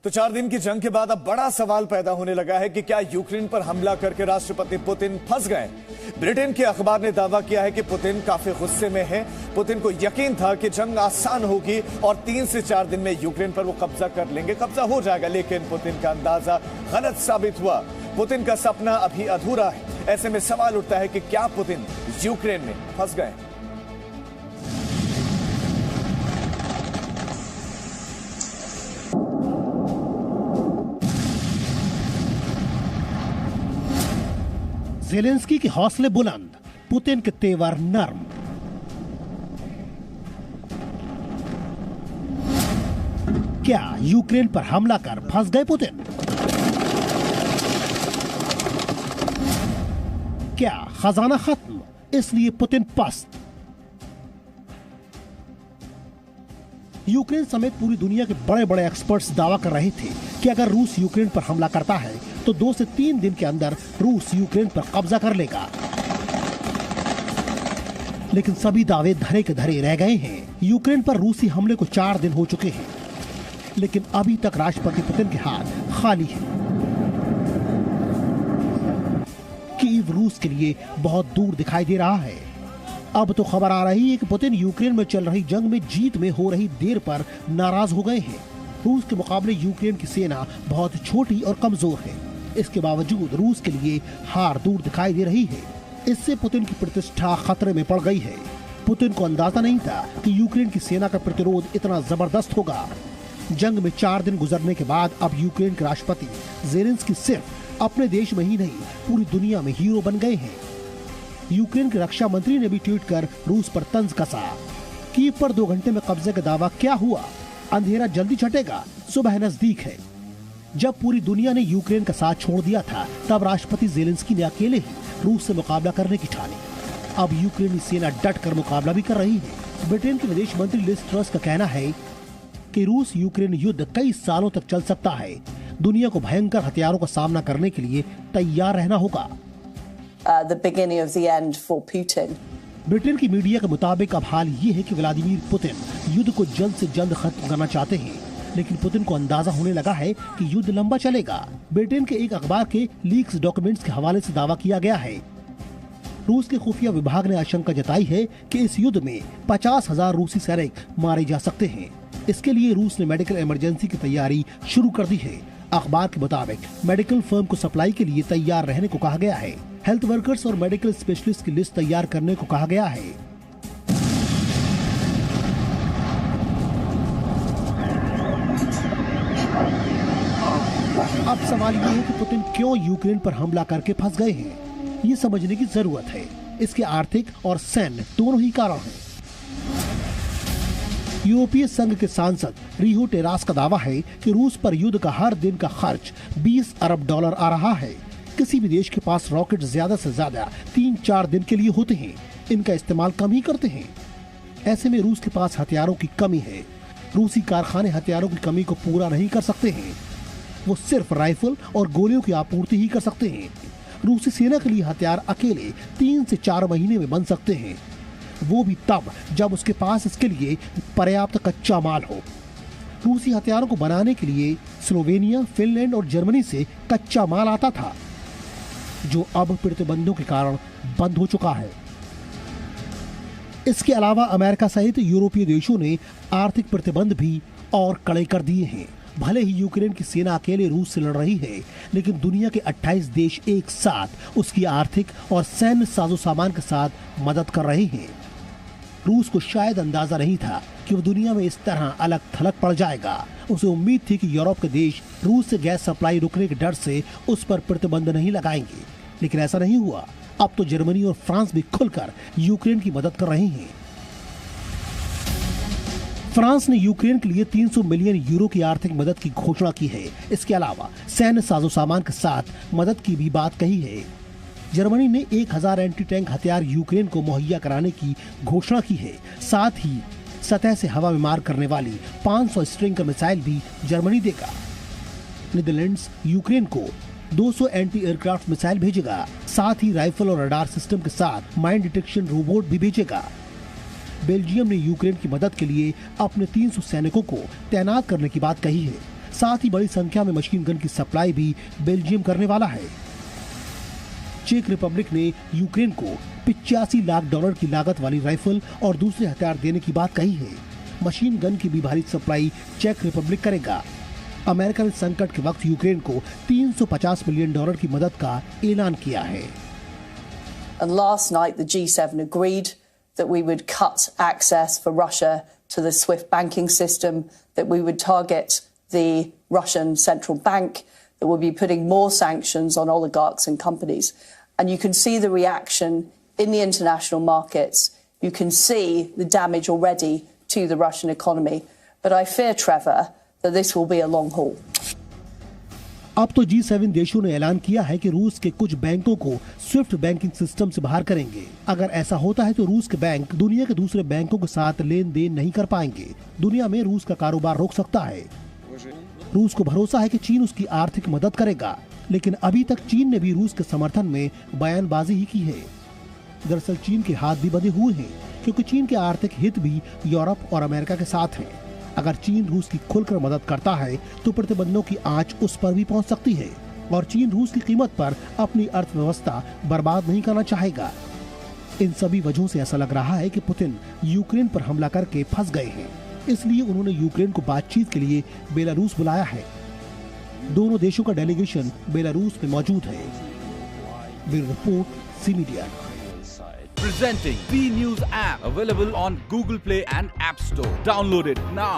तो 4 दिन की जंग के बाद अब बड़ा सवाल पैदा होने लगा है कि क्या यूक्रेन पर हमला करके राष्ट्रपति पुतिन फंस गए। ब्रिटेन के अखबार ने दावा किया है कि पुतिन काफी गुस्से में है। पुतिन को यकीन था कि जंग आसान होगी और 3 से 4 दिन में यूक्रेन पर वो कब्जा कर लेंगे, कब्जा हो जाएगा, लेकिन पुतिन का अंदाजा गलत साबित हुआ। पुतिन का सपना अभी अधूरा है। ऐसे में सवाल उठता है कि क्या पुतिन यूक्रेन में फंस गए। ज़ेलेंस्की के हौसले बुलंद, पुतिन के तेवर नर्म। क्या यूक्रेन पर हमला कर फंस गए पुतिन? क्या खजाना खत्म, इसलिए पुतिन पस्त? यूक्रेन समेत पूरी दुनिया के बड़े बड़े एक्सपर्ट्स दावा कर रहे थे कि अगर रूस यूक्रेन पर हमला करता है तो 2 से 3 दिन के अंदर रूस यूक्रेन पर कब्जा कर लेगा। लेकिन सभी दावे धरे के धरे रह गए हैं। यूक्रेन पर रूसी हमले को 4 दिन हो चुके हैं, लेकिन अभी तक राष्ट्रपति पुतिन के हाथ खाली है। कीव रूस के लिए बहुत दूर दिखाई दे रहा है। अब तो खबर आ रही है कि पुतिन यूक्रेन में चल रही जंग में जीत में हो रही देर पर नाराज हो गए हैं। रूस के मुकाबले यूक्रेन की सेना बहुत छोटी और कमजोर है। इसके बावजूद रूस के लिए हार दूर दिखाई दे रही है। इससे पुतिन की प्रतिष्ठा खतरे में पड़ गई है। पुतिन को अंदाजा नहीं था कि यूक्रेन की सेना का प्रतिरोध इतना जबरदस्त होगा। जंग में 4 दिन गुजरने के बाद अब यूक्रेन के राष्ट्रपति ज़ेलेंस्की सिर्फ अपने देश में ही नहीं पूरी दुनिया में हीरो बन गए हैं। यूक्रेन के रक्षा मंत्री ने भी ट्वीट कर रूस पर तंज कसा। कीव पर 2 घंटे में कब्जे का दावा क्या हुआ? अंधेरा जल्दी छटेगा, सुबह नजदीक है। जब पूरी दुनिया ने यूक्रेन का साथ छोड़ दिया था, तब राष्ट्रपति ज़ेलेंस्की ने अकेले ही रूस से मुकाबला करने की ठानी। अब यूक्रेनी सेना डट कर मुकाबला भी कर रही है। ब्रिटेन के विदेश मंत्री लिज ट्रस का कहना है कि रूस यूक्रेन युद्ध कई सालों तक चल सकता है। दुनिया को भयंकर हथियारों का सामना करने के लिए तैयार रहना होगा। The beginning of the end for Putin. Britain की मीडिया के मुताबिक अब हाल ये है कि व्लादिमीर पुतिन युद्ध को जल्द से जल्द खत्म करना चाहते हैं, लेकिन पुतिन को अंदाजा होने लगा है कि युद्ध लंबा चलेगा। ब्रिटेन के एक अखबार के लीक्स डॉक्यूमेंट्स के हवाले से दावा किया गया है। रूस के खुफिया विभाग ने आशंका जताई है कि इस युद्ध में 50,000 रूसी सैनिक मारे जा सकते हैं। इसके लिए रूस ने मेडिकल इमरजेंसी की तैयारी शुरू कर दी है। अखबार के मुताबिक मेडिकल फर्म को सप्लाई के लिए तैयार रहने को कहा गया है। हेल्थ वर्कर्स और मेडिकल स्पेशलिस्ट की लिस्ट तैयार करने को कहा गया है। अब सवाल ये है कि पुतिन क्यों यूक्रेन पर हमला करके फंस गए हैं। ये समझने की जरूरत है। इसके आर्थिक और सैन्य दोनों ही कारण हैं। यूरोपीय संघ के सांसद रिहो टेरास का दावा है कि रूस पर युद्ध का हर दिन का खर्च $20 अरब आ रहा है। किसी भी देश के पास रॉकेट ज्यादा से ज्यादा 3-4 दिन के लिए होते हैं। इनका इस्तेमाल कम ही करते हैं। ऐसे में रूस के पास हथियारों की कमी है। रूसी कारखाने हथियारों की कमी को पूरा नहीं कर सकते हैं। वो सिर्फ राइफल और गोलियों की आपूर्ति ही कर सकते हैं। रूसी सेना के लिए हथियार अकेले 3 से 4 महीने में बन सकते हैं, वो भी तब जब उसके पास इसके लिए पर्याप्त कच्चा माल हो। रूसी हथियारों को बनाने के लिए स्लोवेनिया, फिनलैंड और जर्मनी से कच्चा माल आता था, जो अब प्रतिबंधों के कारण बंद हो चुका है। इसके अलावा अमेरिका सहित यूरोपीय देशों ने आर्थिक प्रतिबंध भी और कड़े कर दिए हैं। भले ही यूक्रेन की सेना अकेले रूस से लड़ रही है, लेकिन दुनिया के 28 देश एक साथ उसकी आर्थिक और सैन्य साजो सामान के साथ मदद कर रहे हैं। रूस को शायद अंदाजा नहीं था कि वो दुनिया में इस तरह अलग थलग पड़ जाएगा। उसे उम्मीद थी कि यूरोप के देश रूस से गैस सप्लाई रुकने के डर से उस पर प्रतिबंध नहीं लगाएंगे, लेकिन ऐसा नहीं हुआ। अब तो जर्मनी और फ्रांस भी खुलकर यूक्रेन की मदद कर रहे हैं। फ्रांस ने यूक्रेन के लिए 300 मिलियन यूरो की आर्थिक मदद की घोषणा की है। इसके अलावा सैन्य साजो सामान के साथ मदद की भी बात कही है। जर्मनी ने 1000 एंटी टैंक हथियार यूक्रेन को मुहैया कराने की घोषणा की है। साथ ही सतह से हवा में मार करने वाली 500 स्ट्रिंगर मिसाइल भी जर्मनी देगा। नीदरलैंड्स यूक्रेन को 200 एंटी एयरक्राफ्ट मिसाइल भेजेगा। साथ ही राइफल और रडार सिस्टम के साथ माइन डिटेक्शन रोबोट भी भेजेगा। बेल्जियम ने यूक्रेन की मदद के लिए अपने 300 सैनिकों को तैनात करने की बात कही है। साथ ही बड़ी संख्या में मशीन गन की सप्लाई भी बेल्जियम करने वाला है। चेक रिपब्लिक ने यूक्रेन को $85 लाख की लागत वाली राइफल और दूसरे हथियार देने की बात कही है। मशीन गन की भी भारी सप्लाई चेक रिपब्लिक करेगा। अमेरिका ने संकट के वक्त यूक्रेन को $350 मिलियन की मदद का ऐलान किया है। And last night the G7 agreed that we would cut access for Russia to the SWIFT banking system, that we would target the Russian central bank, that we'll be putting more sanctions on oligarchs and companies. And you can see the reaction in the international markets. You can see the damage already to the Russian economy. But I fear, Trevor, that this will be a long haul. अब तो G7 देशों ने ऐलान किया है कि रूस के कुछ बैंकों को स्विफ्ट बैंकिंग सिस्टम से बाहर करेंगे। अगर ऐसा होता है तो रूस के बैंक दुनिया के दूसरे बैंकों के साथ लेन देन नहीं कर पाएंगे। दुनिया में रूस का कारोबार रोक सकता है। रूस को भरोसा है कि चीन उसकी आर्थिक मदद करेगा, लेकिन अभी तक चीन ने भी रूस के समर्थन में बयानबाजी ही की है। दरअसल चीन के हाथ भी बंधे हुए हैं, क्योंकि चीन के आर्थिक हित भी यूरोप और अमेरिका के साथ हैं। अगर चीन रूस की खुलकर मदद करता है तो प्रतिबंधों की आंच उस पर भी पहुंच सकती है और चीन रूस की कीमत पर अपनी अर्थव्यवस्था बर्बाद नहीं करना चाहेगा। इन सभी वजहों से ऐसा लग रहा है कि पुतिन यूक्रेन पर हमला करके फंस गए हैं, इसलिए उन्होंने यूक्रेन को बातचीत के लिए बेलारूस बुलाया है। दोनों देशों का डेलीगेशन बेलारूस में मौजूद है। Bureau report, C media. Presenting B News app, available on Google Play and App Store. Download it now.